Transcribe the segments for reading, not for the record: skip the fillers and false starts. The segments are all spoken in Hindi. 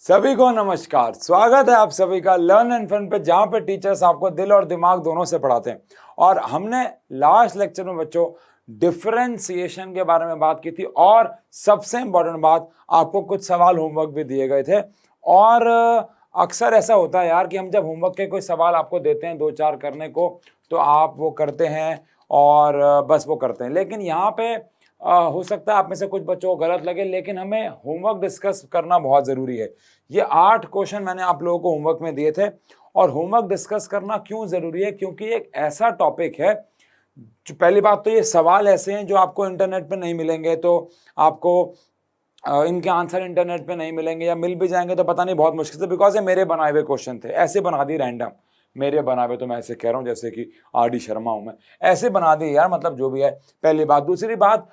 सभी को नमस्कार। स्वागत है आप सभी का लर्न एंड फन पे, जहां पे टीचर्स आपको दिल और दिमाग दोनों से पढ़ाते हैं। और हमने लास्ट लेक्चर में बच्चों डिफरेंशिएशन के बारे में बात की थी, और सबसे इंपॉर्टेंट बात, आपको कुछ सवाल होमवर्क भी दिए गए थे। और अक्सर ऐसा होता है यार कि हम जब होमवर्क के कोई सवाल आपको देते हैं 2-4 करने को, तो आप वो करते हैं और बस वो करते हैं। लेकिन यहाँ पे हो सकता है आप में से कुछ बच्चों को गलत लगे, लेकिन हमें होमवर्क डिस्कस करना बहुत ज़रूरी है। ये 8 क्वेश्चन मैंने आप लोगों को होमवर्क में दिए थे। और होमवर्क डिस्कस करना क्यों ज़रूरी है? क्योंकि एक ऐसा टॉपिक है जो, पहली बात तो ये सवाल ऐसे हैं जो आपको इंटरनेट पे नहीं मिलेंगे, तो आपको इनके आंसर इंटरनेट पे नहीं मिलेंगे, या मिल भी जाएंगे तो पता नहीं बहुत मुश्किल से, बिकॉज ये मेरे बनाए हुए क्वेश्चन थे। ऐसे बना दिए रैंडम, मेरे बनाए हुए, तो मैं ऐसे कह रहा हूँ जैसे कि आर.डी. शर्मा हूँ मैं, ऐसे बना दिए यार, मतलब जो भी है। पहली बात। दूसरी बात,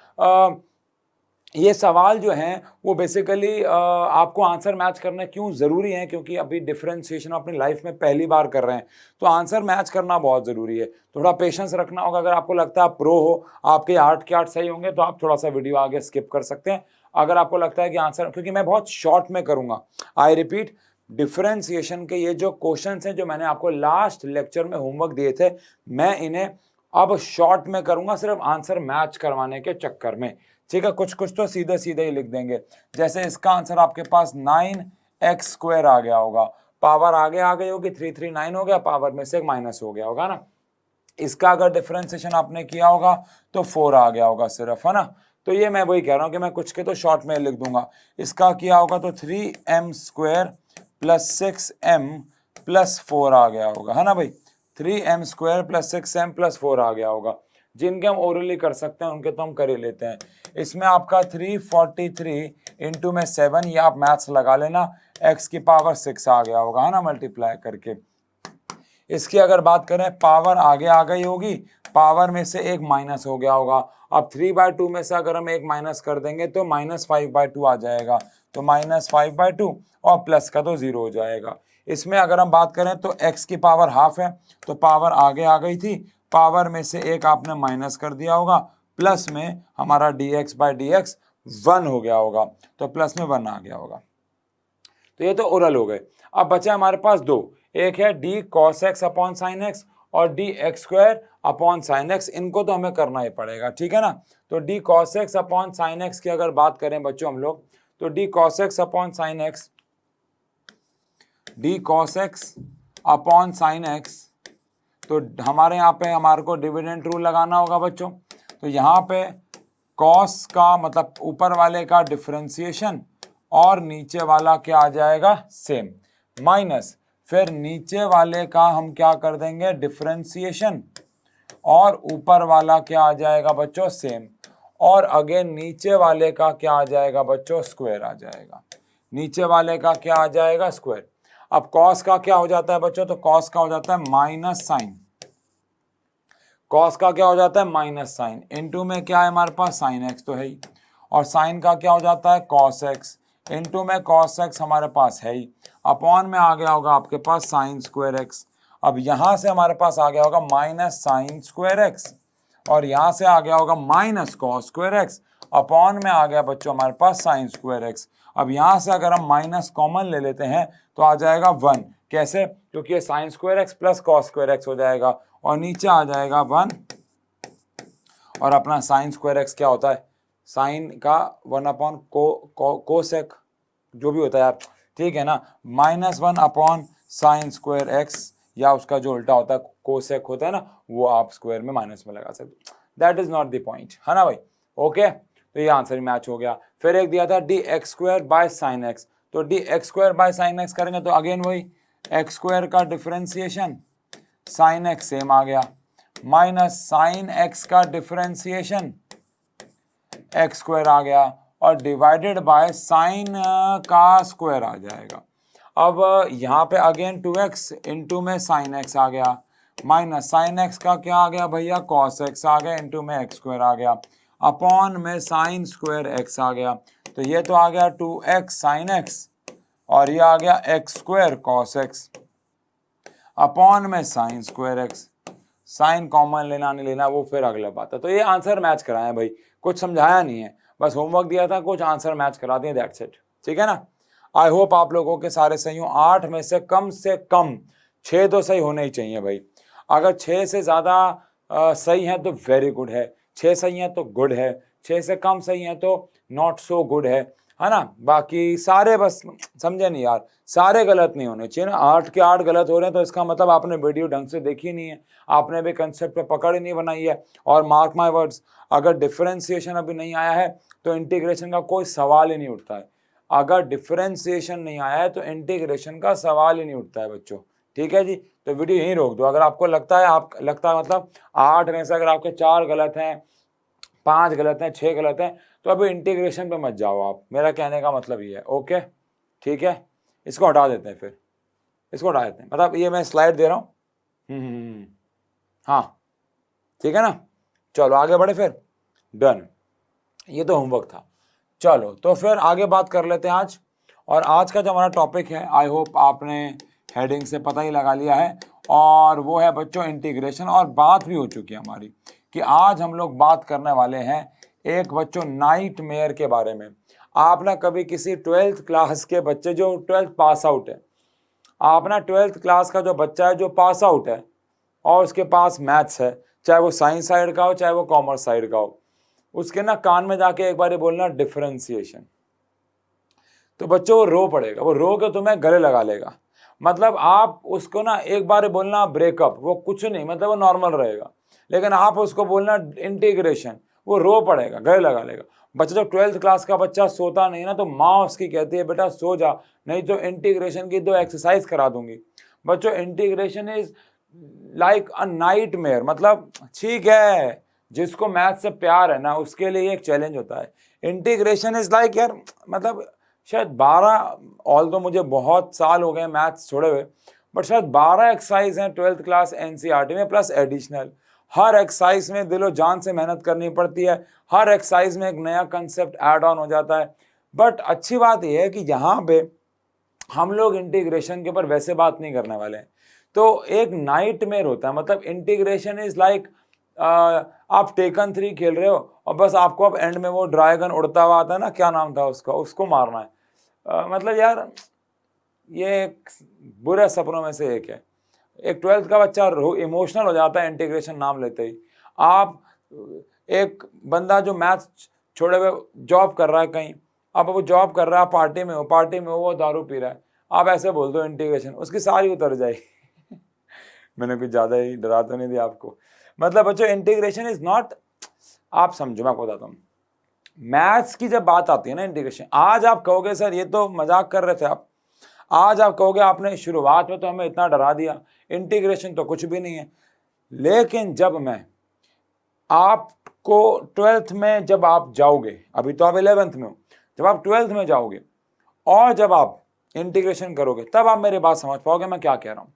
ये सवाल जो हैं वो बेसिकली आपको आंसर मैच करने क्यों ज़रूरी है? क्योंकि अभी डिफरेंशिएशन अपनी लाइफ में पहली बार कर रहे हैं, तो आंसर मैच करना बहुत ज़रूरी है। थोड़ा पेशेंस रखना होगा। अगर आपको लगता है आप प्रो हो, आपके 8 के 8 सही होंगे, तो आप थोड़ा सा वीडियो आगे स्किप कर सकते हैं। अगर आपको लगता है कि आंसर, क्योंकि मैं बहुत शॉर्ट में करूँगा, आई रिपीट, डिफरेंशिएशन के ये जो क्वेश्चन हैं जो मैंने आपको लास्ट लेक्चर में होमवर्क दिए थे, मैं इन्हें अब शॉर्ट में करूँगा, सिर्फ आंसर मैच करवाने के चक्कर में। ठीक है, कुछ कुछ तो सीधे सीधे ही लिख देंगे। जैसे इसका आंसर आपके पास 9x² आ गया होगा, पावर आगे आ गई होगी, 339 हो गया, पावर में से एक माइनस हो गया होगा ना। इसका अगर डिफरेंशिएशन आपने किया होगा तो 4 आ गया होगा सिर्फ, है ना। तो ये मैं वही कह रहा हूँ कि मैं कुछ के तो शॉर्ट में लिख दूंगा। इसका किया होगा तो 3m² + 6m + 4 आ गया होगा, है ना भाई। 3m² + 6m + 4 आ गया होगा। जिनके हम ओरली कर सकते हैं उनके तो हम कर ही लेते हैं। इसमें आपका 343 इंटू में 7, ये आप मैथ्स लगा लेना, x की पावर 6 आ गया होगा, है ना, मल्टीप्लाई करके। इसकी अगर बात करें, पावर आगे आ गई होगी, पावर में से एक माइनस हो गया होगा। अब 3/2 में से अगर हम एक माइनस कर देंगे तो -5/2 आ जाएगा, तो -5/2, और प्लस का तो 0 हो जाएगा। इसमें अगर हम बात करें तो x की पावर हाफ है, तो पावर आगे आ गई थी, पावर में से एक आपने माइनस कर दिया होगा, प्लस में हमारा dx/dx 1 हो गया होगा, तो प्लस में 1 आ गया होगा। तो ये तो ओरल हो गए। अब बचे हमारे पास दो, एक है d cos x upon sine x और dx² अपॉन साइन x। इनको तो हमें करना ही पड़ेगा, ठीक है ना। तो d cos x upon sine x की अगर बात करें बच्चों हम लोग, तो d cos x upon sine x, d cos x upon sine x, तो हमारे यहाँ पे हमारे को डिविडेंड रूल लगाना होगा बच्चों। तो यहाँ पे cos का मतलब ऊपर वाले का डिफरेंशिएशन, और नीचे वाला क्या आ जाएगा, सेम, माइनस फिर नीचे वाले का हम क्या कर देंगे, डिफरेंशिएशन, और ऊपर वाला क्या आ जाएगा बच्चों, सेम, और अगेन नीचे वाले का क्या आ जाएगा बच्चों, स्क्वायर आ जाएगा। नीचे वाले का क्या आ जाएगा, स्क्वायर। अब cos का क्या हो जाता है बच्चों, तो cos का हो जाता है माइनस साइन, cos का क्या हो जाता है, माइनस साइन, इनटू में क्या है हमारे पास, साइन x तो है ही, और साइन का क्या हो जाता है, cos x, इनटू में cos x हमारे पास है ही, अपॉन में आ गया होगा आपके पास साइन स्क्वायर x। अब यहां से हमारे पास आ गया होगा माइनस साइन स्क्वायर x, और यहां से आ गया होगा minus cos square x, upon में आ गया बच्चों हमारे पास साइन स्क्वायर x। अब यहां से अगर हम माइनस कॉमन ले लेते हैं तो आ जाएगा 1। कैसे? क्योंकि ये sign square x plus cos square x हो जाएगा, और नीचे आ जाएगा 1, और अपना साइन स्क्वायर x क्या होता है, साइन का 1 अपॉन कोसेक, जो भी होता है यार, ठीक है ना, -1 अपॉन साइन स्क्वायर x, या उसका जो उल्टा होता है कोसेक होता है ना, वो आप स्क्वायर में माइनस में लगा सकते। That is not the point, है ना भाई। ओके, तो ये आंसर मैच हो गया। फिर एक दिया था dx² / sin x, तो dx² / sin x करेंगे तो अगेन वही x² का डिफरेंशिएशन, साइन x सेम आ गया, माइनस साइन x का डिफरेंशिएशन x² आ गया, और डिवाइडेड बाय साइन का स्क्वायर आ जाएगा। अब यहाँ पे अगेन 2x इंटू में साइन x आ गया, माइनस साइन x का क्या आ गया भैया, cos x आ गया, इंटू में x² आ गया, अपॉन में साइन स्क्वायर x आ गया। तो ये तो आ गया 2x साइन x, और ये आ गया x² cos x, अपॉन में sine square x। Sine common लेना नहीं लेना वो फिर अगला बात है। तो ये आंसर मैच कराए भाई, कुछ समझाया नहीं है, बस होमवर्क दिया था, कुछ आंसर मैच करा दिए, दैट्स इट, ठीक है ना। आई होप आप लोगों के सारे सही हो। 8 में से कम 6 तो सही होने ही चाहिए भाई। अगर 6 से ज़्यादा सही है तो वेरी गुड है, 6 सही है तो गुड है, 6 से कम सही है तो नॉट सो गुड है ना। बाकी सारे बस समझे नहीं यार, सारे गलत नहीं होने चाहिए ना। 8 के 8 गलत हो रहे हैं तो इसका मतलब आपने वीडियो ढंग से देखी नहीं है, आपने भी कंसेप्ट पे पकड़ ही नहीं बनाई है। और मार्क माय वर्ड्स, अगर डिफरेंशिएशन अभी नहीं आया है तो इंटीग्रेशन का कोई सवाल ही नहीं उठता है। अगर डिफरेंशिएशन नहीं आया है तो इंटीग्रेशन का सवाल ही नहीं उठता है बच्चों। ठीक है जी, तो वीडियो यहीं रोक दो। अगर आपको लगता है मतलब 8 में से अगर आपके 4 गलत हैं, 5 गलत हैं, 6 गलत हैं, तो अभी इंटीग्रेशन पे मत जाओ आप। मेरा कहने का मतलब ये है। ओके ठीक है, इसको हटा देते हैं, फिर इसको हटा देते हैं। मतलब ये मैं स्लाइड दे रहा हूँ। हाँ ठीक है ना, चलो आगे बढ़े फिर। डन, ये तो होमवर्क था। चलो तो फिर आगे बात कर लेते हैं आज। और आज का जो हमारा टॉपिक है, आई होप आपने हेडिंग से पता ही लगा लिया है, और वो है बच्चों इंटीग्रेशन। और बात भी हो चुकी है हमारी कि आज हम लोग बात करने वाले हैं एक बच्चों नाइटमेयर के बारे में। आप ना कभी किसी 12th क्लास के बच्चे जो 12th पास आउट है, आप ना 12th क्लास का जो बच्चा है जो पास आउट है और उसके पास मैथ्स है, चाहे वो साइंस साइड का हो चाहे वो कॉमर्स साइड का हो, उसके ना कान में जाके एक बार बोलना डिफरेंशिएशन, तो बच्चों वो रो पड़ेगा। वो रो के तुम्हें गले लगा लेगा। मतलब आप उसको ना एक बार बोलना ब्रेकअप, वो कुछ नहीं, मतलब वो नॉर्मल रहेगा। लेकिन आप उसको बोलना इंटीग्रेशन, वो रो पड़ेगा, गले लगा लेगा। बच्चा जब 12th क्लास का बच्चा सोता नहीं ना, तो माँ उसकी कहती है बेटा सो जा, नहीं तो इंटीग्रेशन की 2 एक्सरसाइज करा दूंगी। बच्चों integration is like a nightmare. मतलब ठीक है, जिसको मैथ से प्यार है ना उसके लिए एक चैलेंज होता है। इंटीग्रेशन इज लाइक यार, मतलब शायद 12, ऑल तो मुझे बहुत साल हो गए मैथ्स छोड़े हुए, बट शायद 12 एक्सरसाइज हैं 12th क्लास एनसीईआरटी में, प्लस एडिशनल। हर एक्सरसाइज में दिलो जान से मेहनत करनी पड़ती है, हर एक्सरसाइज में एक नया कंसेप्ट ऐड ऑन हो जाता है। बट अच्छी बात यह है कि यहाँ पे हम लोग इंटीग्रेशन के ऊपर वैसे बात नहीं करने वाले हैं। तो एक नाइटमेयर होता है, मतलब इंटीग्रेशन इज लाइक आप टेकन 3 खेल रहे हो और बस आपको अब एंड में वो ड्रैगन उड़ता हुआ आता है ना, क्या नाम था उसका, उसको मारना है। मतलब यार ये एक बुरे सपनों में से एक है। एक 12th का बच्चा इमोशनल हो जाता है इंटीग्रेशन नाम लेते ही। आप एक बंदा जो मैथ्स छोड़े हुए जॉब कर रहा है कहीं, अब वो जॉब कर रहा है, पार्टी में हो वो दारू पी रहा है, आप ऐसे बोल दो इंटीग्रेशन, उसकी सारी उतर जाएगी। मैंने कुछ ज़्यादा ही डरा तो नहीं दिया आपको। मतलब बच्चों इंटीग्रेशन इज नॉट, आप समझो मैं आपको बताता हूँ। मैथ्स की जब बात आती है ना इंटीग्रेशन, आज आप कहोगे सर ये तो मजाक कर रहे थे आप, आज आप कहोगे आपने शुरुआत में तो हमें इतना डरा दिया, इंटीग्रेशन तो कुछ भी नहीं है। लेकिन जब मैं आपको 12th में जब आप जाओगे, अभी तो आप 11th में हो, जब आप 12th में जाओगे और जब आप इंटीग्रेशन करोगे तब आप मेरी बात समझ पाओगे मैं क्या कह रहा हूं।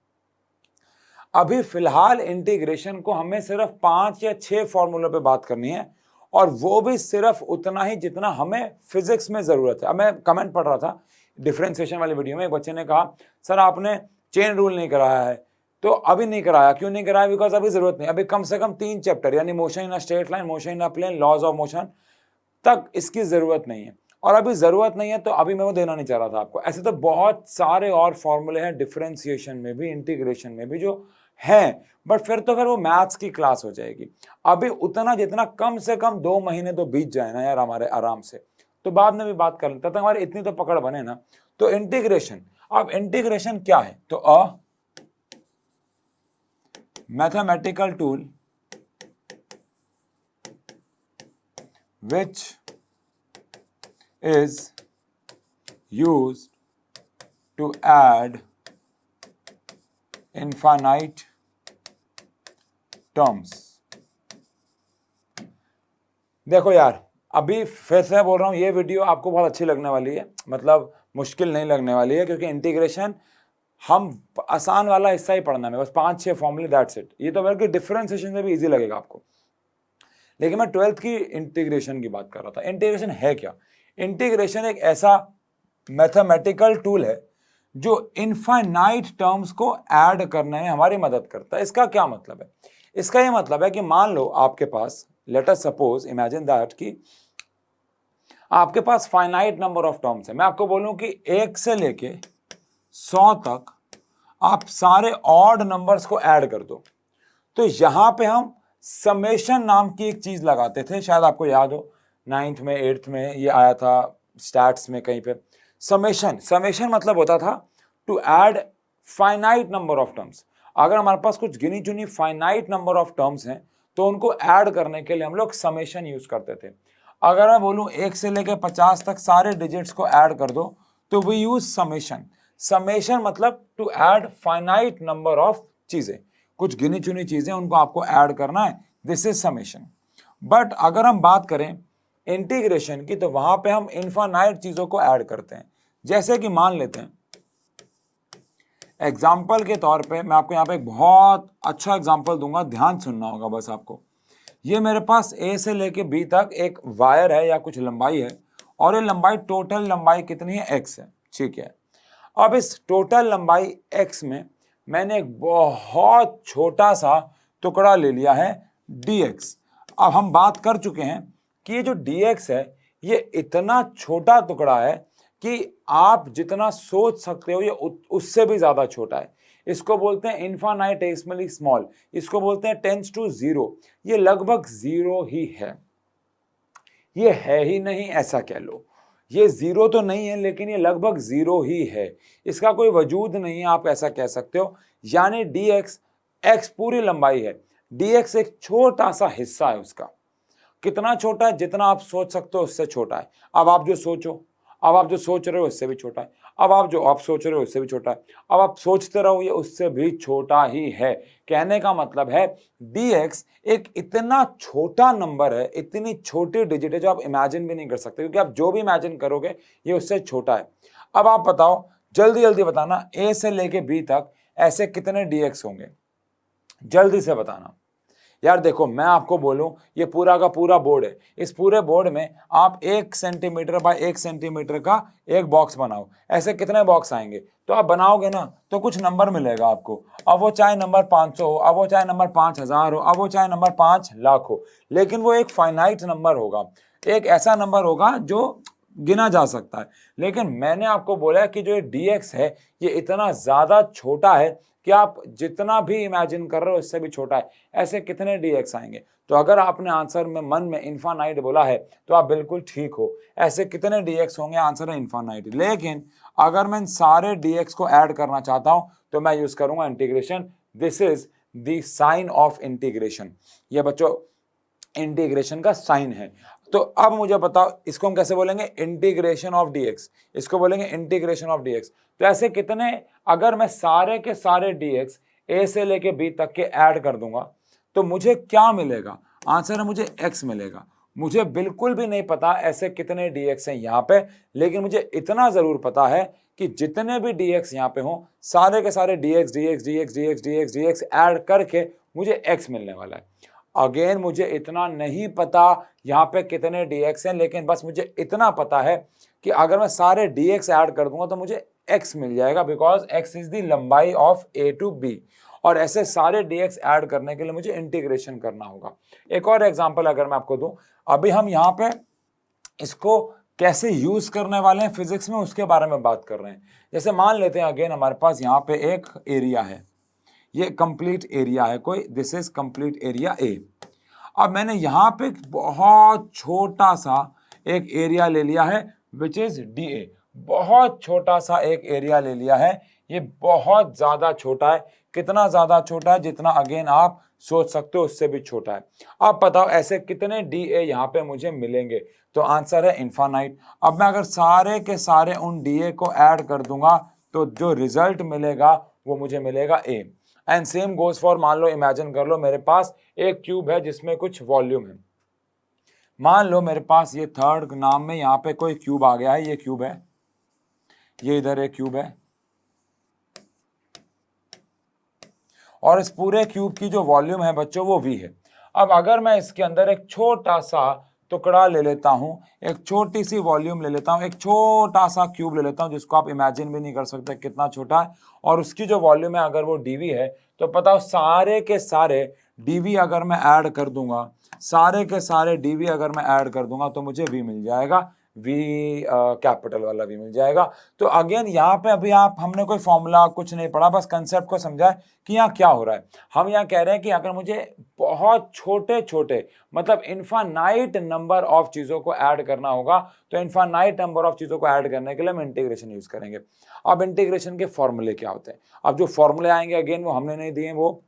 अभी फिलहाल इंटीग्रेशन को हमें सिर्फ 5 या 6 फॉर्मूलों पे बात करनी है, और वो भी सिर्फ उतना ही जितना हमें फिजिक्स में जरूरत है। अब मैं कमेंट पढ़ रहा था डिफरेंशिएशन वाली वीडियो में, एक बच्चे ने कहा सर आपने चेन रूल नहीं कराया है। तो अभी नहीं कराया, क्यों नहीं कराया? बिकॉज अभी जरूरत नहीं। अभी कम से कम 3 चैप्टर यानी motion in a straight line, motion in a plane, laws of motion तक इसकी जरूरत नहीं है। और अभी जरूरत नहीं है तो अभी मैं वो देना नहीं चाह रहा था आपको। ऐसे तो बहुत सारे और फॉर्मूले हैं डिफरेंशिएशन में भी, इंटीग्रेशन में भी जो हैं, बट फिर वो मैथ्स की क्लास हो जाएगी। अभी उतना जितना कम से कम 2 महीने तो बीत जाए ना यार हमारे आराम से, तो बाद में भी बात कर लेते, तब हमारी इतनी तो पकड़ बने ना। तो इंटीग्रेशन, अब इंटीग्रेशन क्या है? तो a mathematical tool which is used to add infinite terms। देखो यार, अभी फिर से बोल रहा हूं, ये वीडियो आपको बहुत अच्छी लगने वाली है, मतलब मुश्किल नहीं लगने वाली है, क्योंकि इंटीग्रेशन हम आसान वाला हिस्सा ही पढ़ना है, बस 5-6 फॉर्मूले, दैट्स इट। ये तो बल्कि डिफरेंशिएशन से भी इजी लगेगा आपको। लेकिन मैं 12th की इंटीग्रेशन की बात कर रहा था। इंटीग्रेशन है क्या? इंटीग्रेशन एक ऐसा मैथमेटिकल टूल है जो इनफाइनाइट टर्म्स को ऐड करने में हमारी मदद करता है। इसका क्या मतलब है? इसका ये मतलब है कि मान लो आपके पास, let us suppose, imagine that कि आपके पास फाइनाइट नंबर ऑफ टर्म्स है। मैं आपको बोलूं कि 1 से लेके 100 तक आप सारे ऑड नंबर्स को ऐड कर दो, तो यहां पे हम समेशन नाम की एक चीज लगाते थे, शायद आपको याद हो 9th में 8th में ये आया था स्टैट्स में कहीं पे। समेशन मतलब होता था to add finite number of terms. अगर हमारे पास कुछ गिनी चुनी फाइनाइट नंबर ऑफ टर्म्स हैं तो उनको ऐड करने के लिए हम लोग समेशन यूज करते थे। अगर मैं बोलूं 1 से लेकर 50 तक सारे डिजिट्स को ऐड कर दो तो वी यूज समेशन। समेशन मतलब to add finite number of चीजें, कुछ गिनी चुनी चीजें उनको आपको ऐड करना है, दिस इज समेशन। बट अगर हम बात करें इंटीग्रेशन की तो वहां पे हम इनफाइनाइट चीजों को ऐड करते हैं। जैसे कि मान लेते हैं एग्जाम्पल के तौर पे, मैं आपको यहाँ पे एक बहुत अच्छा एग्जाम्पल दूंगा, ध्यान सुनना होगा बस आपको। ये मेरे पास ए से लेके बी तक एक वायर है या कुछ लंबाई है, और ये लंबाई टोटल लंबाई कितनी है, एक्स है, ठीक है। अब इस टोटल लंबाई एक्स में मैंने एक बहुत छोटा सा टुकड़ा ले लिया है dx। अब हम बात कर चुके हैं कि ये जो dx है ये इतना छोटा टुकड़ा है कि आप जितना सोच सकते हो ये उससे भी ज्यादा छोटा है। इसको बोलते हैं इनफाइनाइटेसिमली स्मॉल, इसको बोलते हैं टेंड्स टू जीरो। ये लगभग जीरो ही है, ये है ही नहीं ऐसा कह लो। ये जीरो तो नहीं है लेकिन ये लगभग जीरो ही है, इसका कोई वजूद नहीं है, आप ऐसा कह सकते हो। यानी dx, x पूरी लंबाई है, dx एक छोटा सा हिस्सा है उसका। कितना छोटा है, जितना आप सोच सकते हो उससे छोटा है। अब आप जो सोच रहे हो उससे भी छोटा है, अब आप सोच रहे हो उससे भी छोटा है, अब आप सोचते रहो ये उससे भी छोटा ही है। कहने का मतलब है dx एक इतना छोटा नंबर है, इतनी छोटी डिजिट है जो आप इमेजिन भी नहीं कर सकते, क्योंकि आप जो भी इमेजिन करोगे ये उससे छोटा है। अब आप बताओ, जल्दी जल्दी बताना, a से लेके b तक ऐसे कितने dx होंगे, जल्दी से बताना। यार देखो, मैं आपको बोलूं ये पूरा का पूरा बोर्ड है, इस पूरे बोर्ड में आप 1 सेंटीमीटर बाय 1 सेंटीमीटर का एक बॉक्स बनाओ, ऐसे कितने बॉक्स आएंगे? तो आप बनाओगे ना तो कुछ नंबर मिलेगा आपको। अब वो चाहे नंबर 500 हो, अब वो चाहे नंबर 5000 हो, अब वो चाहे नंबर 5 लाख हो, लेकिन वो एक फाइनाइट नंबर होगा, एक ऐसा नंबर होगा जो गिना जा सकता है। लेकिन मैंने आपको बोला कि जो ये dx है ये इतना ज्यादा छोटा है कि आप जितना भी इमेजिन कर रहे हो इससे भी छोटा है। ऐसे कितने dx आएंगे? तो अगर आपने आंसर में मन में इनफाइनाइट बोला है तो आप बिल्कुल ठीक हो, ऐसे कितने dx होंगे, आंसर है इनफाइनाइट। लेकिन अगर मैं इन सारे dx को ऐड करना चाहता हूं तो मैं यूज करूंगा integration. This is the sign of integration. ये बच्चों इंटीग्रेशन का साइन है। तो अब मुझे बताओ इसको हम कैसे बोलेंगे, इंटीग्रेशन ऑफ dx, इसको बोलेंगे इंटीग्रेशन ऑफ dx। तो ऐसे कितने, अगर मैं सारे के सारे dx a से लेके b तक के ऐड कर दूंगा तो मुझे क्या मिलेगा? आंसर है मुझे x मिलेगा। मुझे बिल्कुल भी नहीं पता ऐसे कितने dx हैं यहाँ पे, लेकिन मुझे इतना जरूर पता है कि जितने भी dx यहाँ पे हों सारे के सारे dx dx dx dx dx dx add करके मुझे x मिलने वाला है। अगेन मुझे इतना नहीं पता यहाँ पे कितने dx हैं, लेकिन बस मुझे इतना पता है कि अगर मैं सारे dx ऐड कर दूंगा तो मुझे x मिल जाएगा, बिकॉज x इज द लंबाई ऑफ a टू b। और ऐसे सारे dx ऐड करने के लिए मुझे इंटीग्रेशन करना होगा। एक और एग्जांपल अगर मैं आपको दूं, अभी हम यहाँ पे इसको कैसे यूज करने वाले हैं फिजिक्स में उसके बारे में बात कर रहे हैं। जैसे मान लेते हैं अगेन हमारे पास यहाँ पे एक एरिया है, ये कंप्लीट एरिया है कोई, this is complete area A. अब मैंने यहाँ पे बहुत छोटा सा एक एरिया ले लिया है विच इज DA, बहुत छोटा सा एक एरिया ले लिया है, ये बहुत ज्यादा छोटा है। कितना ज्यादा छोटा है? जितना अगेन आप सोच सकते हो उससे भी छोटा है। अब बताओ ऐसे कितने DA यहाँ पे मुझे मिलेंगे? तो आंसर है इनफाइनाइट। अब मैं अगर सारे के सारे उन DA को ऐड कर दूंगा तो जो रिजल्ट मिलेगा वो मुझे मिलेगा A। And same goes for, मान लो इमेजिन कर लो मेरे पास एक क्यूब है जिसमें कुछ वॉल्यूम है। मान लो मेरे पास ये थर्ड नाम में यहाँ पे कोई क्यूब आ गया है, ये क्यूब है, ये इधर एक क्यूब है, और इस पूरे क्यूब की जो वॉल्यूम है बच्चों वो V है। अब अगर मैं इसके अंदर एक छोटा सा टुकड़ा ले लेता हूं, एक छोटी सी वॉल्यूम ले लेता हूं, एक छोटा सा क्यूब ले लेता हूं जिसको आप इमेजिन भी नहीं कर सकते कितना छोटा है, और उसकी जो वॉल्यूम है अगर वो dV है, तो बताओ सारे के सारे dV अगर मैं ऐड कर दूंगा, सारे के सारे dV अगर मैं ऐड कर दूंगा तो मुझे V मिल जाएगा। V कैपिटल वाला V मिल जाएगा। तो अगेन यहाँ पे अभी हमने कोई फॉर्मूला कुछ नहीं पढ़ा, बस कंसेप्ट को समझा कि यहाँ क्या हो रहा है। हम यहाँ कह रहे हैं कि अगर मुझे बहुत छोटे छोटे मतलब इनफाइनाइट नंबर ऑफ चीजों को ऐड करना होगा तो इनफाइनाइट नंबर ऑफ चीजों को ऐड करने के लिए हम इंटीग्रेशन यूज करेंगे। अब इंटीग्रेशन के फॉर्मूले क्या होते हैं, अब जो फॉर्मूले आएंगे अगेन वो हमने नहीं दिए, वो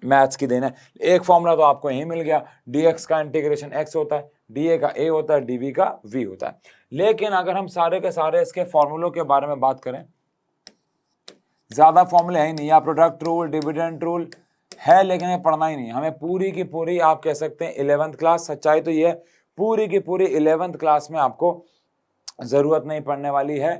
मैथ्स की देना है। एक फॉर्मूला तो आपको यही मिल गया, dx का इंटीग्रेशन x होता है, dA का a होता है, dv का v होता है। लेकिन अगर हम सारे के सारे इसके फॉर्मूलों के बारे में बात करें, ज्यादा फॉर्मूले है ही नहीं, या प्रोडक्ट रूल, डिविडेंड रूल है लेकिन ये पढ़ना ही नहीं, हमें पूरी की पूरी आप कह सकते हैं 11th क्लास, सच्चाई तो ये पूरी की पूरी 11th क्लास में आपको जरूरत नहीं पड़ने वाली है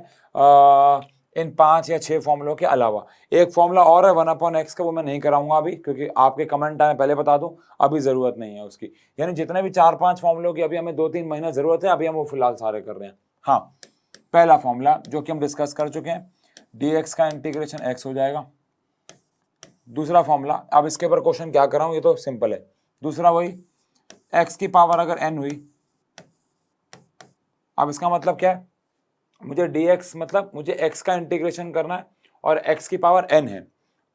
इन 5 या 6 फॉर्मूलों के अलावा। एक फॉर्मूला और है 1/x का, वो मैं नहीं कराऊंगा अभी क्योंकि आपके कमेंट आए पहले बता दूं, अभी जरूरत नहीं है उसकी। यानी जितने भी 4-5 फॉर्मूलों की अभी हमें 2-3 महीना जरूरत है, अभी हम वो फिलहाल सारे कर रहे हैं। हाँ, पहला फॉर्मूला जो कि हम डिस्कस कर चुके हैं, dx का इंटीग्रेशन x हो जाएगा। दूसरा फॉर्मूला, अब इसके ऊपर क्वेश्चन क्या कर रहा हूं, ये तो सिंपल है। दूसरा वही x की पावर अगर n हुई, अब इसका मतलब क्या है, मुझे dx मतलब मुझे x का इंटीग्रेशन करना है और x की पावर n है,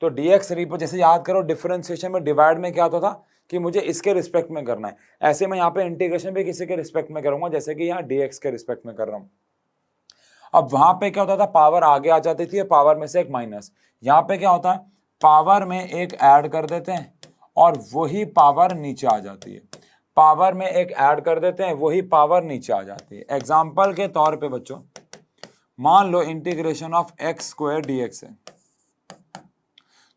तो dx रिपो जैसे याद करो डिफरेंशिएशन में डिवाइड में क्या होता था कि मुझे इसके रिस्पेक्ट में करना है, ऐसे मैं यहाँ पे इंटीग्रेशन भी किसी के रिस्पेक्ट में करूंगा, जैसे कि यहाँ dx के रिस्पेक्ट में कर रहा हूँ। अब वहां पे क्या होता था, पावर आगे आ जाती थी, पावर में से एक माइनस। यहाँ पे क्या होता है, पावर में एक ऐड कर देते हैं और वही पावर नीचे आ जाती है, पावर में एक ऐड कर देते हैं वही पावर नीचे आ जाती है। एग्जाम्पल के तौर पे बच्चों मान लो integration of x square dx है,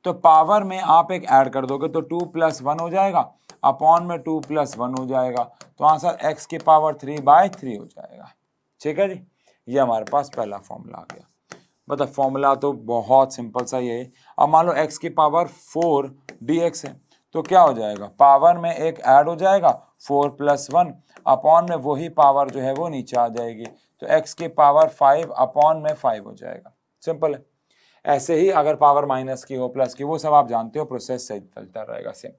तो पावर में आप एक ऐड कर दोगे तो 2 + 1 हो जाएगा, अपॉन में 2 + 1 हो जाएगा, तो आंसर x की पावर 3/3 हो जाएगा। ठीक है जी, ये हमारे पास पहला फॉर्मूला आ गया। मतलब फॉर्मूला तो बहुत सिंपल सा ये है। अब मान लो x की पावर 4 dx है, तो क्या हो जाएगा, पावर में एक ऐड हो जाएगा 4 + 1, अपॉन में वही पावर जो है वो नीचे आ जाएगी, तो x की पावर 5 अपॉन में 5 हो जाएगा। सिंपल है। ऐसे ही अगर पावर माइनस की हो, प्लस की, वो सब आप जानते हो, प्रोसेस से चलता रहेगा सेम।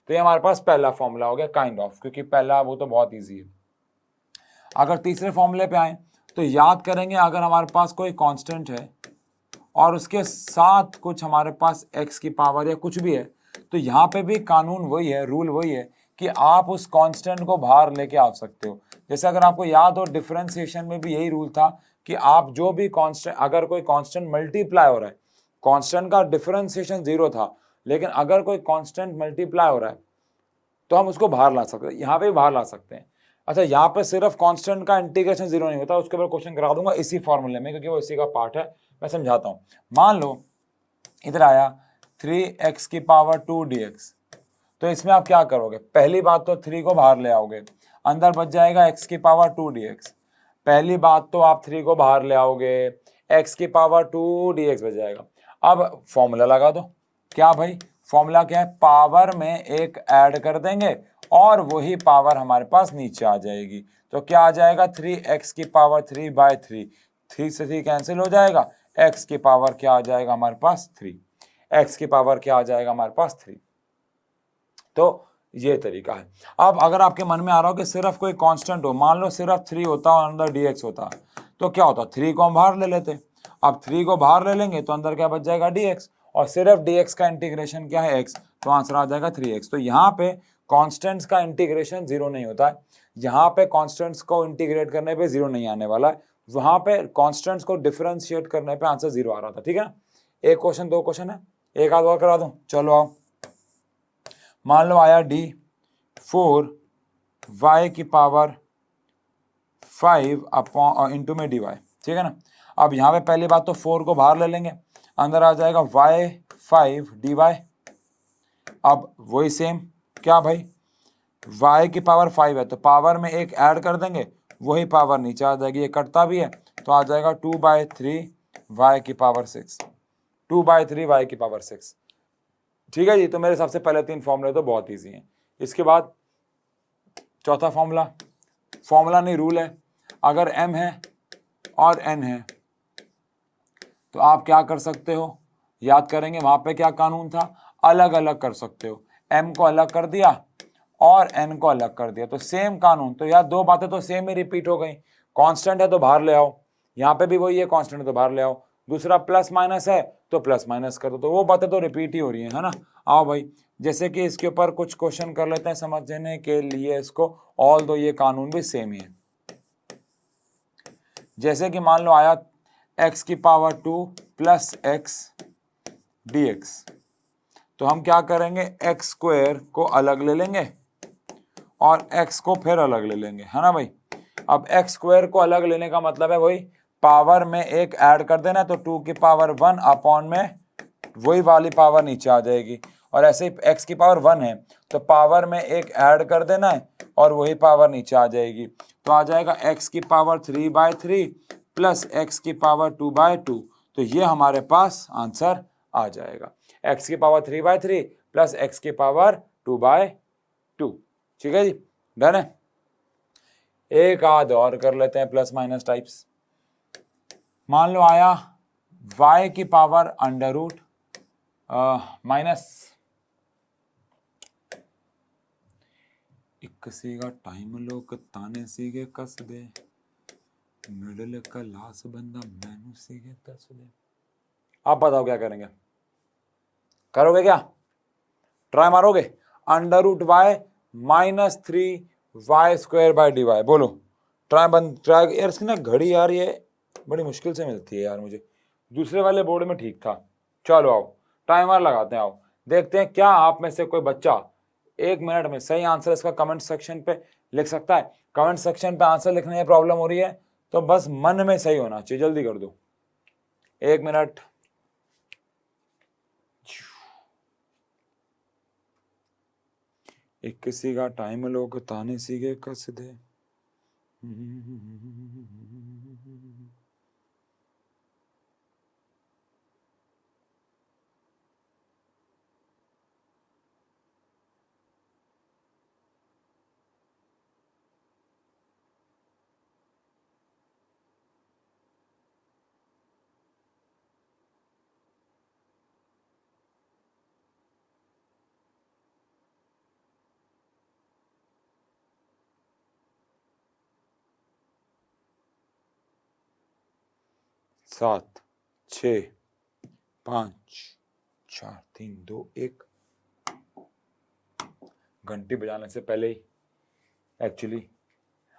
तो ये हमारे पास पहला फॉर्मूला हो गया काइंड ऑफ, क्योंकि पहला वो तो बहुत ईजी है। अगर तीसरे फॉर्मूले पे आए तो याद करेंगे, अगर हमारे पास कोई कांस्टेंट है और उसके साथ कुछ हमारे पास x की पावर या कुछ भी है, तो यहाँ पे भी कानून वही है, रूल वही है कि आप उस कांस्टेंट को बाहर लेके आ सकते हो। जैसे अगर आपको याद हो डिफरेंशिएशन में भी यही रूल था कि आप जो भी कांस्टेंट, अगर कोई कांस्टेंट मल्टीप्लाई हो रहा है, कांस्टेंट का डिफरेंशिएशन 0 था, लेकिन अगर कोई कांस्टेंट मल्टीप्लाई हो रहा है तो हम उसको बाहर ला सकते हैं, यहाँ पे बाहर ला सकते हैं। अच्छा, यहाँ पे सिर्फ कांस्टेंट का इंटीग्रेशन 0 नहीं होता, उसके ऊपर क्वेश्चन करा दूंगा इसी फॉर्मूले में, क्योंकि वो इसी का पार्ट है, मैं समझाता हूँ। मान लो इधर आया 3x की पावर 2 dx, तो इसमें आप क्या करोगे, पहली बात तो 3 को बाहर ले आओगे, अंदर बच जाएगा x की पावर 2 dx। पहली बात तो आप 3 को बाहर ले आओगे, x की पावर 2 dx बच जाएगा। अब फॉर्मूला लगा दो, क्या भाई फॉर्मूला क्या है, पावर में एक ऐड कर देंगे और वही पावर हमारे पास नीचे आ जाएगी, तो क्या आ जाएगा, 3x की पावर 3/3, 3 से 3 कैंसिल हो जाएगा, x की पावर क्या आ जाएगा हमारे पास 3, x की पावर क्या आ जाएगा हमारे पास 3। तो ये तरीका है। अब अगर आपके मन में आ रहा हो कि सिर्फ कोई कांस्टेंट हो, मान लो सिर्फ 3 होता और अंदर dx होता, तो क्या होता, 3 को हम बाहर ले लेते। अब 3 को बाहर ले लेंगे तो अंदर क्या बच जाएगा dx, और सिर्फ dx का इंटीग्रेशन क्या है x, तो आंसर आ जाएगा 3x। तो यहाँ पे कांस्टेंट्स का इंटीग्रेशन 0 नहीं होता है, यहाँ पे कांस्टेंट्स को इंटीग्रेट करने पे 0 नहीं आने वाला है, वहां पे कांस्टेंट्स को डिफरेंशिएट करने पे आंसर 0 आ रहा था। ठीक है ना, एक क्वेश्चन, 2 क्वेश्चन है, एक आध और करा दूं, चलो आओ। मान लो आया d4 y की पावर 5 अपॉन इंटू में dy, ठीक है ना। अब यहाँ पे पहली बात तो 4 को बाहर ले लेंगे, अंदर आ जाएगा y5 dy। अब वही सेम, क्या भाई, y की पावर 5 है तो पावर में एक ऐड कर देंगे, वही पावर नीचे आ जाएगी, ये कटता भी है, तो आ जाएगा 2/3 y की पावर 6, 2/3 y की पावर 6। ठीक है जी, तो मेरे हिसाब से पहले 3 फॉर्मूले तो बहुत इजी हैं। इसके बाद चौथा फॉर्मूला, फॉर्मूला नहीं रूल है, अगर m है और n है तो आप क्या कर सकते हो, याद करेंगे वहां पे क्या कानून था, अलग अलग कर सकते हो, m को अलग कर दिया और n को अलग कर दिया, तो सेम कानून। तो यार 2 बातें तो सेम ही रिपीट हो गई, कांस्टेंट है तो बाहर ले आओ, यहाँ पे भी वही है, कांस्टेंट है तो बाहर ले आओ, दूसरा प्लस माइनस है तो प्लस माइनस कर दो, तो वो बातें तो रिपीट ही हो रही है ना। आओ भाई, जैसे कि इसके ऊपर कुछ क्वेश्चन कर लेते हैं समझने के लिए इसको, ऑल दो ये कानून भी सेम ही है। जैसे कि मान लो आया x की पावर 2 प्लस एक्स dx, तो हम क्या करेंगे, x स्क्वायर को अलग ले लेंगे और x को फिर अलग ले लेंगे, है ना भाई। अब x स्क्वायर को अलग लेने का मतलब है वही पावर में एक ऐड कर देना, तो 2 की पावर 1 अपॉन में वही वाली पावर नीचे आ जाएगी, और ऐसे ही x की पावर 1 है तो पावर में एक ऐड कर देना है और वही पावर नीचे आ जाएगी, तो आ जाएगा x की पावर 3/3 प्लस x की पावर 2/2, तो ये हमारे पास आंसर आ जाएगा, x की पावर 3/3 प्लस x की पावर 2/2। ठीक है जी, डन है। एक आध और कर लेते हैं प्लस माइनस टाइप्स। मान लो आया y की पावर अंडर रूट माइनस, इक्कसी का टाइम लोग ताने सीगे कस दे, मिडल क्लास बंदा मैनू सीगे कस दे। आप बताओ क्या करेंगे, करोगे क्या, ट्राई मारोगे। Under root y minus 3y square by dy, बोलो ट्राई बंद, ट्राई यार। इसकी ना घड़ी यार ये बड़ी मुश्किल से मिलती है यार मुझे, दूसरे वाले बोर्ड में ठीक था। चलो आओ टाइमर लगाते हैं, आओ देखते हैं क्या आप में से कोई बच्चा 1 मिनट में सही आंसर इसका कमेंट सेक्शन पे लिख सकता है। कमेंट सेक्शन पे आंसर लिखने में प्रॉब्लम हो रही है तो बस मन में सही होना चाहिए, जल्दी कर दो। 1 मिनट। एक किसी का टाइम लोग ताने सीगे कस दे। सात, 6, 5, 4, 3, 2, 1। घंटी बजाने से पहले ही एक्चुअली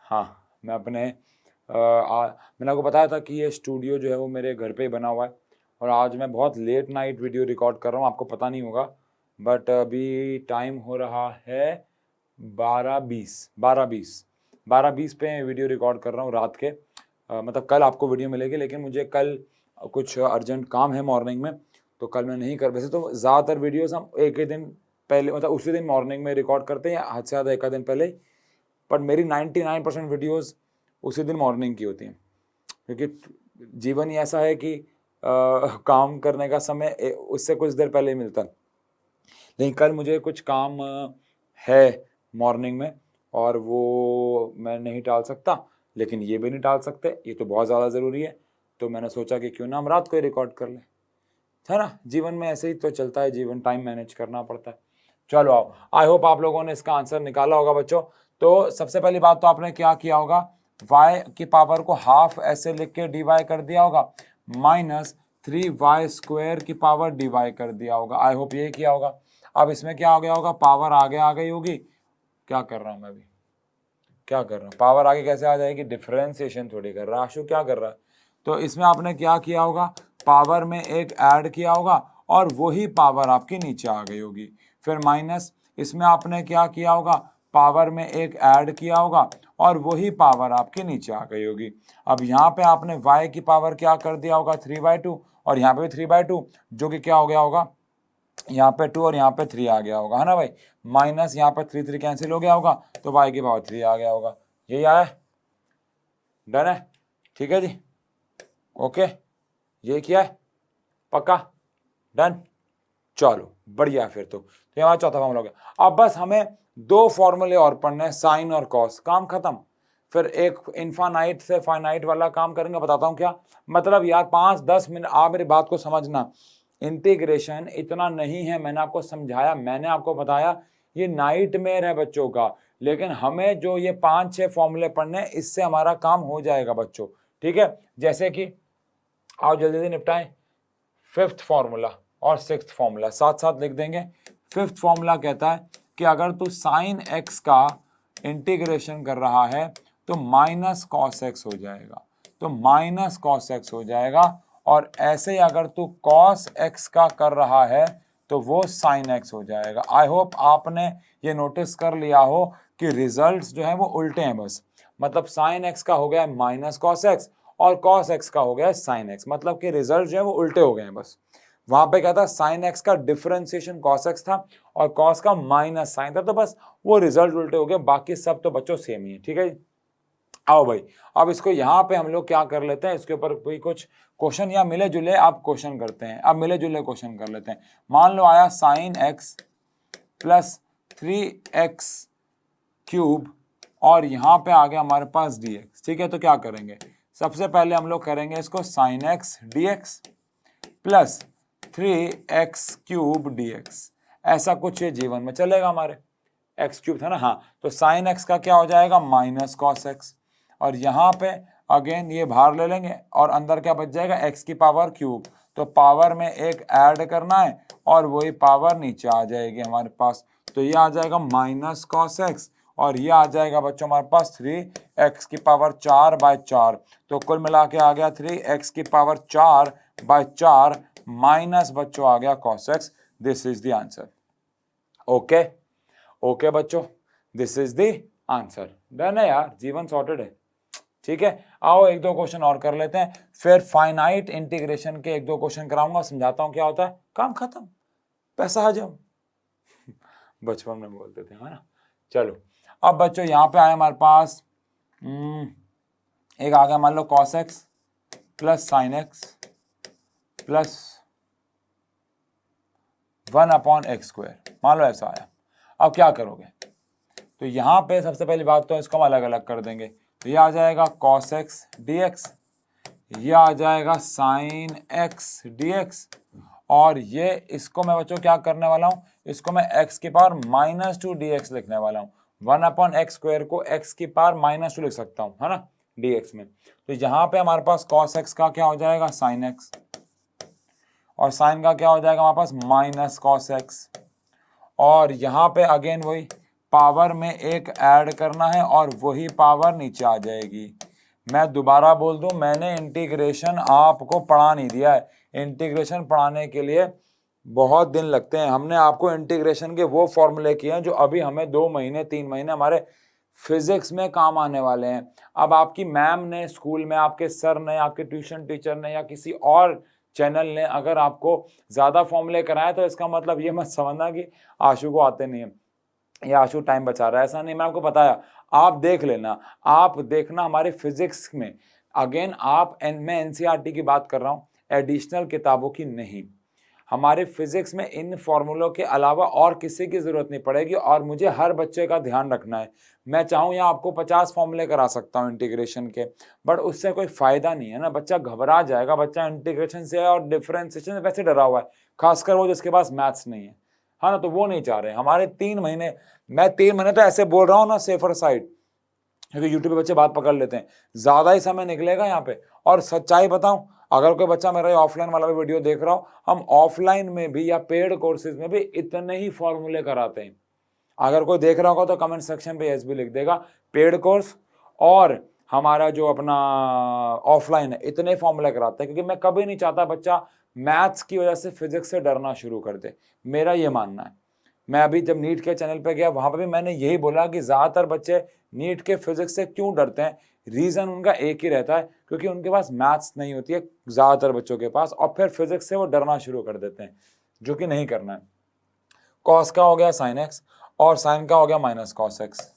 हाँ मैं अपने मैंने आपको बताया था कि ये स्टूडियो जो है वो मेरे घर पे ही बना हुआ है, और आज मैं बहुत लेट नाइट वीडियो रिकॉर्ड कर रहा हूँ, आपको पता नहीं होगा, बट अभी टाइम हो रहा है 12:20 पे वीडियो रिकॉर्ड कर रहा हूँ रात के। मतलब कल आपको वीडियो मिलेगी, लेकिन मुझे कल कुछ अर्जेंट काम है मॉर्निंग में, तो कल मैं नहीं कर। वैसे तो ज़्यादातर वीडियोस हम एक ही दिन पहले, मतलब उसी दिन मॉर्निंग में रिकॉर्ड करते हैं, या हद से ज़्यादा एक दिन पहले ही, पर मेरी 99% वीडियोस उसी दिन मॉर्निंग की होती हैं, क्योंकि जीवन ही ऐसा है कि काम करने का समय उससे कुछ देर पहले ही मिलता है। लेकिन कल मुझे कुछ काम है मॉर्निंग में और वो मैं नहीं टाल सकता, लेकिन ये भी नहीं टाल सकते, ये तो बहुत ज़्यादा ज़रूरी है, तो मैंने सोचा कि क्यों ना हम रात को ही रिकॉर्ड कर लें, है ना। जीवन में ऐसे ही तो चलता है, जीवन टाइम मैनेज करना पड़ता है। चलो आओ, आई होप आप लोगों ने इसका आंसर निकाला होगा बच्चों। तो सबसे पहली बात तो आपने क्या किया होगा, y की पावर को हाफ ऐसे लिख के dy कर दिया होगा, माइनस 3y स्क्वायर की पावर dy कर दिया होगा। आई होप ये किया होगा। अब इसमें क्या हो गया होगा, पावर आगे आ गई होगी। क्या कर रहा हूँ मैं अभी, क्या कर रहा हूँ, पावर आगे कैसे आ जाएगी, डिफरेंशिएशन थोड़ी कर रहा है आशु, क्या कर रहा है। तो इसमें आपने क्या किया होगा, पावर में एक ऐड किया होगा और वही पावर आपकी नीचे आ गई होगी। फिर माइनस, इसमें आपने क्या किया होगा, पावर में एक ऐड किया होगा और वही पावर आपके नीचे आ गई होगी। अब यहाँ पे आपने y की पावर क्या कर दिया होगा, 3/2, और यहाँ पे भी 3/2, जो कि क्या हो गया होगा, यहाँ पे 2 और यहाँ पे 3 आ गया होगा, है ना भाई। माइनस यहाँ पे 3 कैंसिल हो गया होगा, तो y की पावर 3 आ गया होगा। यही आया, डन है, ठीक है जी, ओके, ये किया है, पक्का, डन। चलो बढ़िया, फिर तो ये हमारा चौथा फॉर्मूला हो गया। अब बस हमें 2 फॉर्मूले और पढ़ने हैं, साइन और कॉस, काम खत्म। फिर एक इनफाइनाइट से फाइनाइट वाला काम करेंगे, बताता हूँ क्या मतलब यार। 5-10 मिनट आप मेरी बात को समझना, इंटीग्रेशन इतना नहीं है, मैंने आपको समझाया, मैंने आपको बताया, ये नाइटमेयर है बच्चों का। लेकिन हमें जो ये 5-6 फॉर्मूले पढ़ने, इससे हमारा काम हो जाएगा बच्चों, ठीक है। जैसे कि आओ जल्दी से निपटाएं। 5th फॉर्मूला और 6th फॉर्मूला साथ साथ लिख देंगे। 5th फॉर्मूला कहता है कि अगर तू साइन एक्स का इंटीग्रेशन कर रहा है तो माइनस कॉस एक्स हो जाएगा, तो माइनस कॉस एक्स हो जाएगा। और ऐसे ही अगर तू कॉस एक्स का कर रहा है तो वो साइन एक्स हो जाएगा। आई होप आपने ये नोटिस कर लिया हो कि रिजल्ट्स जो है वो उल्टे हैं बस। मतलब साइन एक्स का हो गया माइनस कॉस एक्स और कॉस एक्स का हो गया साइन एक्स, मतलब कि रिजल्ट जो है वो उल्टे हो गए हैं बस। वहां पे क्या था, साइन एक्स का डिफरेंशिएशन कॉस एक्स था और कॉस का माइनस साइन था, तो बस वो रिजल्ट उल्टे हो गए, बाकी सब तो बच्चों सेम ही है, ठीक है जी। आओ भाई, अब इसको यहाँ पे हम लोग क्या कर लेते हैं, इसके ऊपर कोई कुछ क्वेश्चन या मिले जुले आप क्वेश्चन करते हैं। अब मिले जुले क्वेश्चन कर लेते हैं। मान लो आया sign x plus 3x cube और यहाँ पे आ गया हमारे पास dx, ठीक है। तो क्या करेंगे, सबसे पहले हम लोग करेंगे इसको sine x dx plus 3x cube dx, ऐसा कुछ ये जीवन में चलेगा हमारे। एक्स क्यूब था ना, हाँ, तो साइन एक्स का क्या हो जाएगा माइनस कॉस एक्स, और यहाँ पे अगेन ये बाहर ले लेंगे और अंदर क्या बच जाएगा एक्स की पावर क्यूब, तो पावर में एक ऐड करना है और वही पावर नीचे आ जाएगी हमारे पास, तो ये आ जाएगा माइनस कॉस एक्स और ये आ जाएगा बच्चों हमारे पास 3x की पावर 4/4, तो कुल मिला के आ गया 3x की पावर 4/4 माइनस बच्चों आ गया cos x. This is the answer. Okay okay बच्चों, this is the answer. Done है यार, जीवन सॉर्टेड है, ठीक है। आओ एक दो क्वेश्चन और कर लेते हैं, फिर फाइनाइट इंटीग्रेशन के एक दो क्वेश्चन कराऊंगा, समझाता हूं क्या होता है, काम खत्म, पैसा हजम। बचपन में बोलते थे, है ना। चलो अब बच्चों यहाँ पे आए हमारे पास एक आ गया, मान लो cos x plus sine x plus 1/x², मान लो ऐसा आया। अब क्या करोगे, तो यहाँ पे सबसे पहली बात तो इसको हम अलग अलग कर देंगे, तो ये आ जाएगा cos x dx, ये आ जाएगा sin x dx, और ये इसको मैं बच्चों क्या करने वाला हूँ, इसको मैं x की पावर -2 dx लिखने वाला हूँ। 1/x² को x की पावर -2 लिख सकता हूँ, है ना, dx में। तो यहाँ पे हमारे पास cos x का क्या हो जाएगा sin x, और साइन का क्या हो जाएगा हमारे पास माइनस कॉस एक्स, और यहाँ पे अगेन वही पावर में एक ऐड करना है और वही पावर नीचे आ जाएगी। मैं दोबारा बोल दूं, मैंने इंटीग्रेशन आपको पढ़ा नहीं दिया है, इंटीग्रेशन पढ़ाने के लिए बहुत दिन लगते हैं। हमने आपको इंटीग्रेशन के वो फॉर्मूले किए हैं जो अभी हमें 2 महीने 3 महीने हमारे फिजिक्स में काम आने वाले हैं। अब आपकी मैम ने स्कूल में, आपके सर ने, आपके ट्यूशन टीचर ने या किसी और चैनल ने अगर आपको ज्यादा फॉर्मूले कराए तो इसका मतलब ये मत समझना कि आशु को आते नहीं है या आशु टाइम बचा रहा है, ऐसा नहीं। मैं आपको बताया, आप देख लेना, आप देखना हमारे फिजिक्स में। अगेन मैं एनसीईआरटी की बात कर रहा हूँ, एडिशनल किताबों की नहीं। हमारे फिजिक्स में इन फॉर्मूलों के अलावा और किसी की जरूरत नहीं पड़ेगी, और मुझे हर बच्चे का ध्यान रखना है। मैं चाहूँ यहाँ आपको 50 फॉर्मूले करा सकता हूँ इंटीग्रेशन के, बट उससे कोई फायदा नहीं है ना, बच्चा घबरा जाएगा। बच्चा इंटीग्रेशन से और डिफरेंशिएशन से वैसे डरा हुआ है, खासकर वो जिसके पास मैथ्स नहीं है, हाँ ना, तो वो नहीं चाह रहे। हमारे 3 महीने, मैं 3 महीने तो ऐसे बोल रहा हूँ ना, सेफर साइड, क्योंकि यूट्यूब पे बच्चे बात पकड़ लेते हैं, ज्यादा ही समय निकलेगा यहाँ पे। और सच्चाई बताऊं, अगर कोई बच्चा मेरा ऑफलाइन वाला भी वीडियो देख रहा हो, हम ऑफलाइन में भी या पेड कोर्सेज में भी इतने ही फॉर्मूले कराते हैं। अगर कोई देख रहा होगा तो कमेंट सेक्शन पे यस भी लिख देगा, पेड कोर्स और हमारा जो अपना ऑफलाइन है, इतने फॉर्मूले कराते हैं, क्योंकि मैं कभी नहीं चाहता बच्चा मैथ्स की वजह से फिजिक्स से डरना शुरू कर दे, मेरा ये मानना है। मैं अभी जब नीट के चैनल पे गया, वहां पर भी मैंने यही बोला कि ज्यादातर बच्चे नीट के फिजिक्स से क्यों डरते हैं, रीजन उनका एक ही रहता है, क्योंकि उनके पास मैथ्स नहीं होती है ज्यादातर बच्चों के पास, और फिर फिजिक्स से वो डरना शुरू कर देते हैं, जो कि नहीं करना है। कॉस का हो गया साइन एक्स और साइन का हो गया माइनस कॉस एक्स,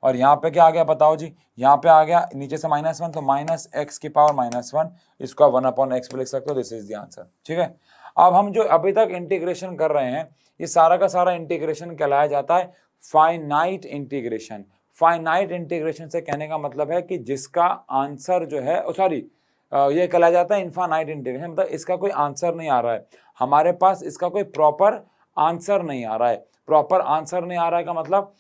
और यहाँ पे क्या आ गया बताओ जी, यहाँ पे आ गया नीचे से -1, तो माइनस एक्स की पावर -1, इसको 1/x पे लिख सकते हो। दिस इज द आंसर, ठीक है। अब हम जो अभी तक इंटीग्रेशन कर रहे हैं, ये सारा का सारा इंटीग्रेशन कहलाया जाता है फाइनाइट इंटीग्रेशन। फाइनाइट इंटीग्रेशन से कहने का मतलब है कि जिसका आंसर जो है, ये कहलाया जाता है इनफाइनाइट इंटीग्रेशन, मतलब इसका कोई आंसर नहीं आ रहा है हमारे पास, इसका कोई प्रॉपर आंसर नहीं आ रहा है। प्रॉपर आंसर नहीं आ रहा है का मतलब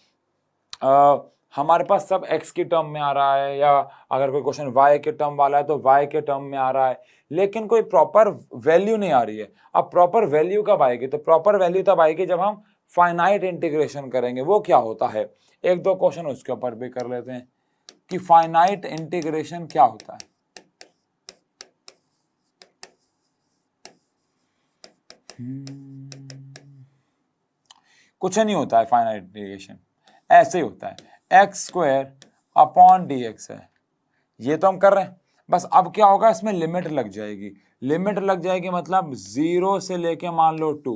हमारे पास सब x की टर्म में आ रहा है, या अगर कोई क्वेश्चन y के टर्म वाला है तो y के टर्म में आ रहा है, लेकिन कोई प्रॉपर वैल्यू नहीं आ रही है। अब प्रॉपर वैल्यू कब आएगी? तो प्रॉपर वैल्यू तब आएगी जब हम फाइनाइट इंटीग्रेशन करेंगे। वो क्या होता है, एक दो क्वेश्चन उसके ऊपर भी कर लेते हैं कि फाइनाइट इंटीग्रेशन क्या होता है। कुछ नहीं होता है फाइनाइट इंटीग्रेशन, ऐसे ही होता है x square upon D x है, ये तो हम कर रहे हैं। बस अब क्या होगा, इसमें लिमिट लग जाएगी। लिमिट लग जाएगी मतलब 0 से लेके मान लो 2।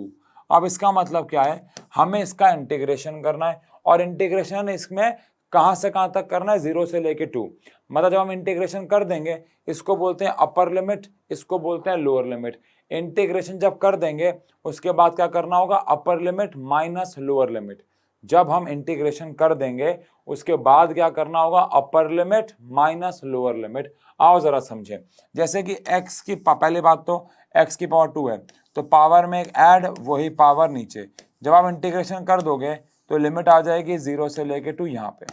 अब इसका मतलब क्या है, हमें इसका इंटीग्रेशन करना है, और इंटीग्रेशन इसमें कहां से कहां तक करना है, 0 से लेके 2। मतलब जब हम इंटीग्रेशन कर देंगे, इसको बोलते हैं अपर लिमिट, इसको बोलते हैं लोअर लिमिट। इंटीग्रेशन जब कर देंगे उसके बाद क्या करना होगा, upper limit minus lower limit. जब हम इंटीग्रेशन कर देंगे उसके बाद क्या करना होगा, upper limit minus lower limit. आओ जरा समझें, जैसे कि x की पहली बात तो x की पावर 2 है, तो पावर में एक ऐड, वही पावर नीचे। जब आप इंटीग्रेशन कर दोगे तो लिमिट आ जाएगी 0 से लेके 2 यहाँ पे।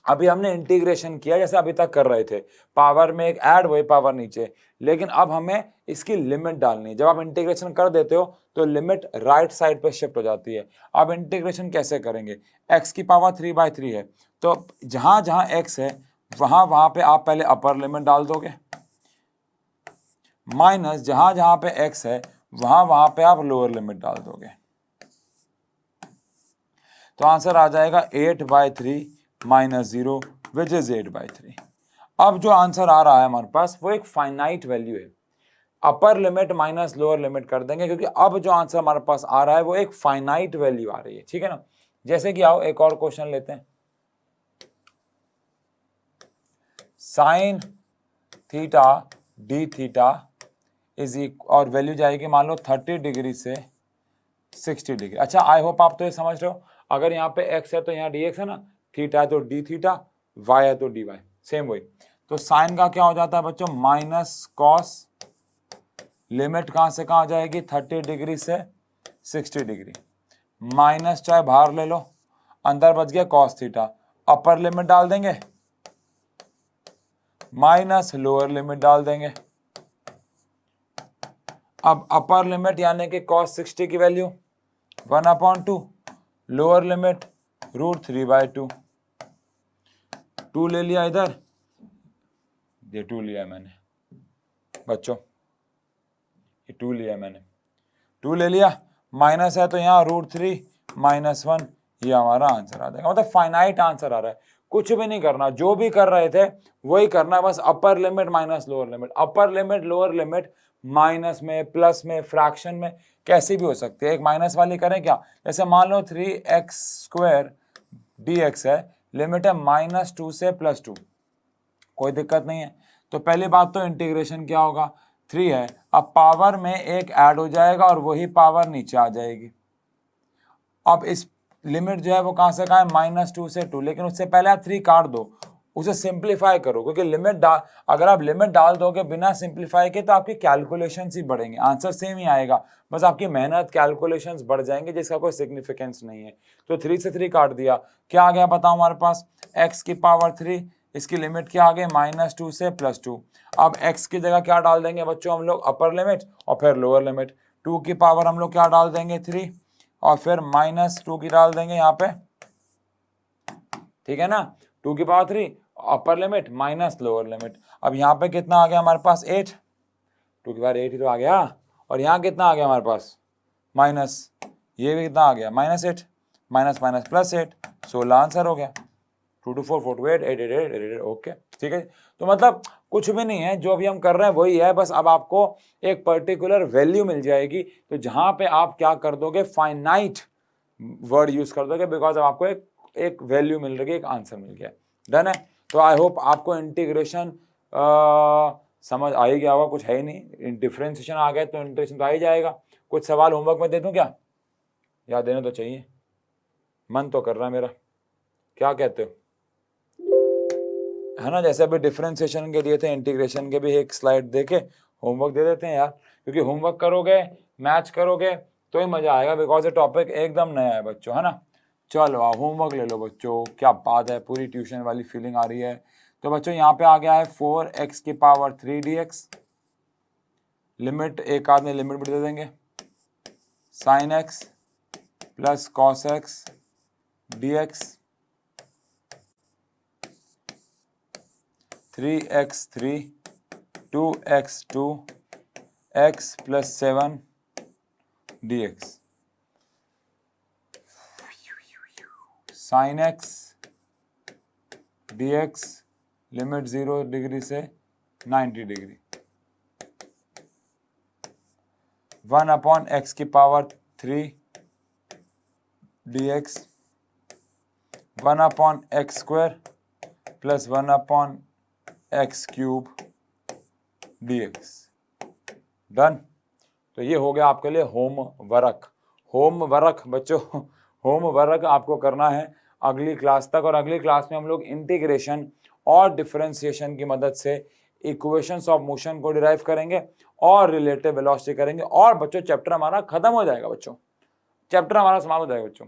अभी हमने इंटीग्रेशन किया जैसे अभी तक कर रहे थे, पावर में एक ऐड, वही पावर नीचे, लेकिन अब हमें इसकी लिमिट डालनी है। जब आप इंटीग्रेशन कर देते हो तो लिमिट राइट साइड पे शिफ्ट हो जाती है। अब इंटीग्रेशन कैसे करेंगे, x की पावर 3/3 है, तो जहां जहां x है वहां वहां पे आप पहले अपर लिमिट डाल दोगे, माइनस जहां जहां पे x है वहां वहां पे आप लोअर लिमिट डाल दोगे, तो आंसर आ जाएगा 8/3 माइनस 0 विच इज 8/3। अब जो आंसर आ रहा है हमारे पास वो एक फाइनाइट वैल्यू है। Upper limit minus lower limit कर देंगे, क्योंकि अब जो आंसर हमारे पास आ रहा है वो एक फाइनाइट वैल्यू आ रही है, ठीक है ना। जैसे कि आओ एक और क्वेश्चन लेते हैं, sine theta D theta is और वैल्यू जाएगी मान लो 30 डिग्री से 60 डिग्री। अच्छा, आई होप आप तो ये समझ रहे हो, अगर यहाँ पे x है तो यहाँ dx है ना, थीटा है तो डी थीटा, y है तो dy, सेम वही। तो साइन का क्या हो जाता है बच्चों, माइनस कॉस, लिमिट कहां से कहां जाएगी, 30 डिग्री से 60 डिग्री, माइनस चाहे बाहर ले लो, अंदर बच गया कॉस थीटा। अपर लिमिट डाल देंगे माइनस लोअर लिमिट डाल देंगे। अब अपर लिमिट यानी कि कॉस 60 की वैल्यू 1/2, लोअर लिमिट √3/2, 2 ले लिया इधर, ये 2 लिया मैंने बच्चों, ये 2 लिया मैंने, 2 ले लिया, माइनस है तो यहाँ √3 माइनस 1, ये हमारा आंसर आ जाएगा। मतलब फाइनाइट आंसर आ रहा है, कुछ भी नहीं करना, जो भी कर रहे थे वही करना, बस upper limit minus lower limit, upper limit lower limit minus में, प्लस में, फ्रैक्शन में, कैसी भी हो सकती है। एक माइनस वाली करें क्या, जैसे मान लो 3x² dx है, लिमिट है -2 से +2, कोई दिक्कत नहीं है। तो पहली बात तो इंटीग्रेशन क्या होगा, 3 है, अब पावर में एक ऐड हो जाएगा और वही पावर नीचे आ जाएगी। अब इस लिमिट जो है वो कहां से कहां है, -2 से 2, लेकिन उससे पहले आप 3 काट दो, उसे सिंप्लीफाई करो, क्योंकि लिमिट अगर आप लिमिट डाल दोगे बिना सिंप्लीफाई के तो आपकी कैलकुलेशंस ही बढ़ेंगे, आंसर सेम ही आएगा, बस आपकी मेहनत कैलकुलेशंस बढ़ जाएंगे जिसका कोई सिग्निफिकेंस नहीं है। तो 3 से 3 काट दिया, क्या आ गया बताओ हमारे पास, x की पावर 3, इसकी लिमिट क्या आ गई, -2 से +2। अब x की जगह क्या डाल देंगे बच्चों हम लोग, अपर लिमिट और फिर लोअर लिमिट, 2 की पावर हम लोग क्या डाल देंगे 3, और फिर -2 की डाल देंगे यहाँ पे, ठीक है ना, 2 की power 3 upper limit minus lower limit. अब यहाँ पे कितना आ गया हमारे पास 8, 2 की पावर 8 ही तो आ गया, और यहाँ कितना आ गया हमारे पास माइनस, ये भी कितना आ गया -8, माइनस माइनस +8, 16 आंसर हो गया, 2 2 4 4 2 8 8 8 8 8, ओके ठीक है। तो मतलब कुछ भी नहीं है, जो अभी हम कर रहे हैं वही है, बस अब आपको एक पर्टिकुलर वैल्यू मिल जाएगी, तो जहां पे आप क्या कर दोगे, फाइनाइट वर्ड यूज कर दोगे, बिकॉज अब आपको एक वैल्यू मिल रही है, एक आंसर मिल गया, डन है। तो आई होप आपको इंटीग्रेशन समझ आ ही गया होगा, कुछ है ही नहीं, डिफरेंशिएशन आ गया तो इंटीग्रेशन तो आ ही जाएगा। कुछ सवाल होमवर्क में दे दूं क्या, याद देना तो चाहिए, मन तो कर रहा है मेरा, क्या कहते हो, है ना। जैसे अभी डिफरेंशिएशन के दिए थे, इंटीग्रेशन के भी एक स्लाइड देके होमवर्क दे देते हैं यार, क्योंकि होमवर्क करोगे, मैच करोगे तो ही मजा आएगा, बिकॉज ये टॉपिक एकदम नया है बच्चों, है ना। चलो होमवर्क ले लो बच्चों, क्या बात है, पूरी ट्यूशन वाली फीलिंग आ रही है। तो बच्चों यहाँ पे आ गया है 4x की पावर 3 dx, लिमिट एक आदमी लिमिट भी दे देंगे, sin x plus cos x dx, 3x3 2x2 x plus 7 dx, sin x dx limit 0 degree से 90 डिग्री, 1 अपॉन x की power 3 dx, 1 upon x square plus 1 upon x cube dx। Done. तो ये हो गया आपके लिए होमवर्क। होमवर्क बच्चों, होमवर्क आपको करना है अगली क्लास तक, और अगली क्लास में हम लोग इंटीग्रेशन और डिफरेंशिएशन की मदद से इक्वेशंस ऑफ मोशन को डिराइव करेंगे और रिलेटिव वेलोसिटी करेंगे, और बच्चों चैप्टर हमारा खत्म हो जाएगा। बच्चों चैप्टर हमारा समाप्त हो जाएगा बच्चों।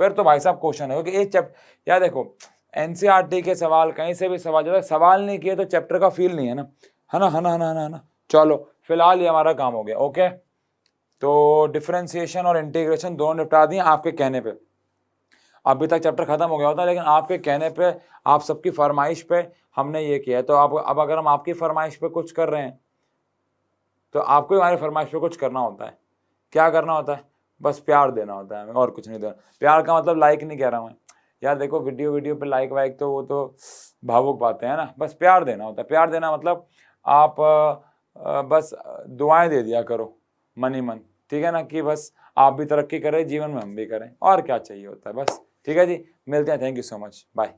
फिर तो भाई साहब क्वेश्चन है, क्योंकि एक चैप्टर याद देखो, एनसीईआरटी के सवाल कहीं से भी सवाल जाता है, सवाल नहीं किए तो चैप्टर का फील नहीं है ना, है ना, है ना, है ना, है ना। चलो फिलहाल ये हमारा काम हो गया। ओके, तो डिफरेंशिएशन और इंटीग्रेशन दोनों निपटा दिए आपके कहने पे। अभी तक चैप्टर खत्म हो गया होता, लेकिन आपके कहने पे, आप सबकी फरमाइश पे हमने ये किया है। तो अब अगर हम आपकी फरमाइश पे कुछ कर रहे हैं तो आपको हमारी फरमाइश पे कुछ करना होता है। क्या करना होता है? बस प्यार देना होता है हमें, और कुछ नहीं देना। प्यार का मतलब लाइक नहीं कह रहा हूँ मैं यार, देखो वीडियो पे लाइक वाइक तो वो तो भावुक बातें हैं ना, बस प्यार देना होता है। प्यार देना मतलब आप बस दुआएं दे दिया करो मन ही मन, ठीक है ना, कि बस आप भी तरक्की करें जीवन में, हम भी करें, और क्या चाहिए होता है बस। ठीक है जी, मिलते हैं, thank you so much, bye.